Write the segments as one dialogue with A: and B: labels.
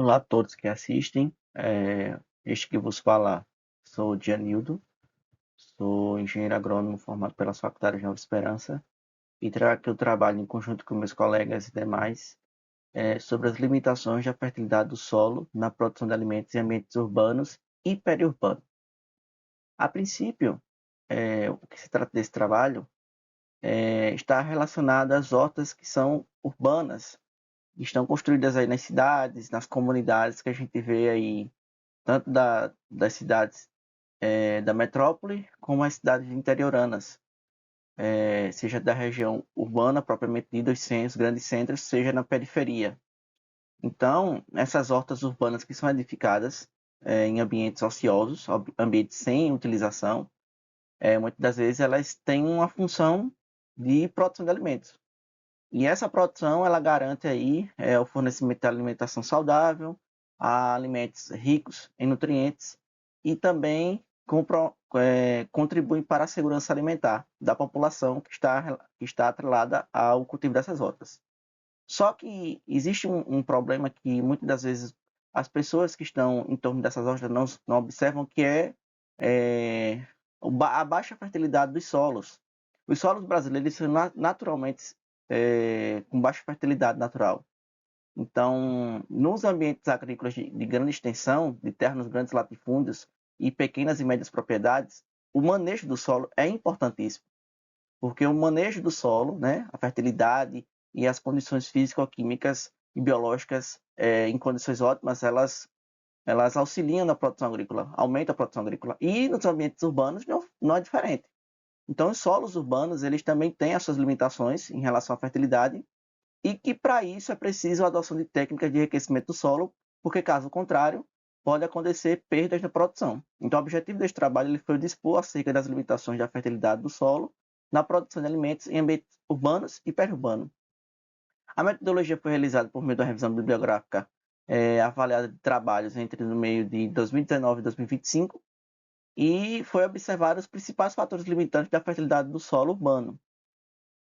A: Olá a todos que assistem. Este que vos fala, sou o Gianildo, sou engenheiro agrônomo formado pela Faculdade de Nova Esperança e trago aqui o trabalho em conjunto com meus colegas e demais sobre as limitações da fertilidade do solo na produção de alimentos em ambientes urbanos e periurbanos. A princípio, o que se trata desse trabalho está relacionado às hortas que são urbanas, que estão construídas aí nas cidades, nas comunidades que a gente vê aí tanto das cidades da metrópole como as cidades interioranas, seja da região urbana propriamente dita, os grandes centros, seja na periferia. Então, essas hortas urbanas que são edificadas em ambientes ociosos, ambientes sem utilização, muitas das vezes elas têm uma função de produção de alimentos. E essa produção ela garante aí o fornecimento de alimentação saudável, a alimentos ricos em nutrientes e também contribuem para a segurança alimentar da população que está atrelada ao cultivo dessas hortas. Só que existe um problema que muitas das vezes as pessoas que estão em torno dessas hortas não observam, que é a baixa fertilidade dos solos. Os solos brasileiros são naturalmente com baixa fertilidade natural. Então, nos ambientes agrícolas de grande extensão, de terras grandes latifúndios e pequenas e médias propriedades, o manejo do solo é importantíssimo, porque o manejo do solo, né, a fertilidade e as condições físico-químicas e biológicas em condições ótimas, elas auxiliam na produção agrícola, aumentam a produção agrícola. E nos ambientes urbanos não é diferente. Então, os solos urbanos eles também têm as suas limitações em relação à fertilidade e que para isso é preciso a adoção de técnicas de enriquecimento do solo, porque caso contrário, pode acontecer perdas na produção. Então, o objetivo deste trabalho ele foi dispor acerca das limitações da fertilidade do solo na produção de alimentos em ambientes urbanos e periurbanos. A metodologia foi realizada por meio da revisão bibliográfica avaliada de trabalhos entre no meio de 2019 e 2025 e foi observado os principais fatores limitantes da fertilidade do solo urbano.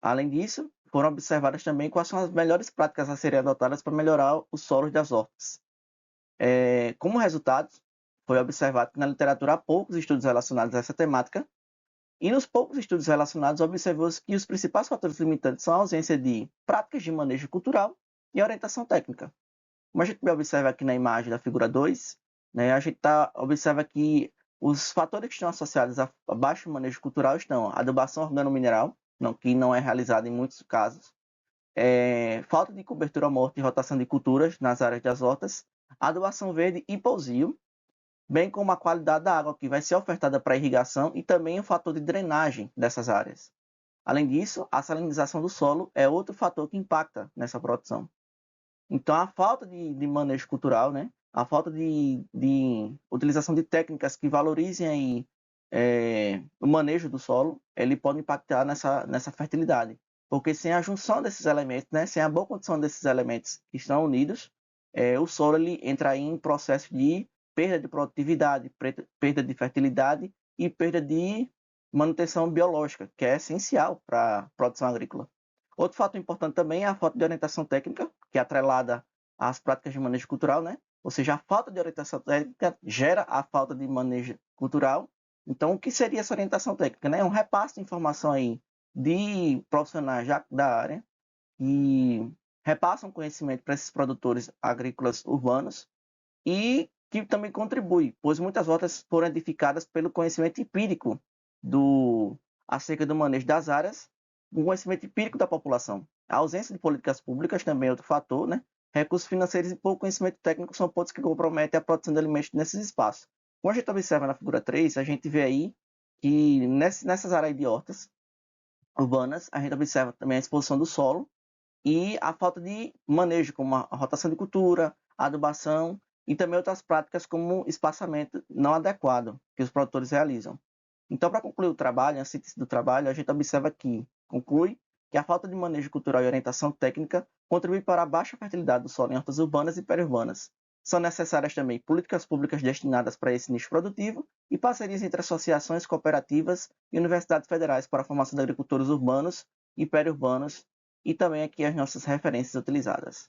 A: Além disso, foram observadas também quais são as melhores práticas a serem adotadas para melhorar os solos das hortas. Como resultado, foi observado que na literatura há poucos estudos relacionados a essa temática, e nos poucos estudos relacionados, observou-se que os principais fatores limitantes são a ausência de práticas de manejo cultural e a orientação técnica. Como a gente observa aqui na imagem da figura 2, né, a gente observa que os fatores que estão associados a baixo manejo cultural estão a adubação organomineral, que não é realizada em muitos casos, falta de cobertura morta e rotação de culturas nas áreas das hortas, adubação verde e pousio, bem como a qualidade da água que vai ser ofertada para irrigação e também o fator de drenagem dessas áreas. Além disso, a salinização do solo é outro fator que impacta nessa produção. Então, a falta de manejo cultural, né? A falta de utilização de técnicas que valorizem aí, o manejo do solo, ele pode impactar nessa fertilidade. Porque sem a junção desses elementos, né? Sem a boa condição desses elementos que estão unidos, o solo ele entra aí em processo de perda de produtividade, perda de fertilidade e perda de manutenção biológica, que é essencial para a produção agrícola. Outro fato importante também é a falta de orientação técnica, que é atrelada às práticas de manejo cultural, né? Ou seja, a falta de orientação técnica gera a falta de manejo cultural. Então, o que seria essa orientação técnica? Né? É um repasse de informação aí de profissionais da área que repassam conhecimento para esses produtores agrícolas urbanos e que também contribui, pois muitas hortas foram edificadas pelo conhecimento empírico acerca do manejo das áreas, o conhecimento empírico da população. A ausência de políticas públicas também é outro fator, né? Recursos financeiros e pouco conhecimento técnico são pontos que comprometem a produção de alimentos nesses espaços. Como a gente observa na figura 3, a gente vê aí que nessas áreas de hortas urbanas, a gente observa também a exposição do solo e a falta de manejo, como a rotação de cultura, a adubação e também outras práticas como espaçamento não adequado que os produtores realizam. Então, para concluir o trabalho, a síntese do trabalho, a gente observa conclui que a falta de manejo cultural e orientação técnica contribui para a baixa fertilidade do solo em hortas urbanas e periurbanas. São necessárias também políticas públicas destinadas para esse nicho produtivo e parcerias entre associações, cooperativas e universidades federais para a formação de agricultores urbanos e periurbanos, e também aqui as nossas referências utilizadas.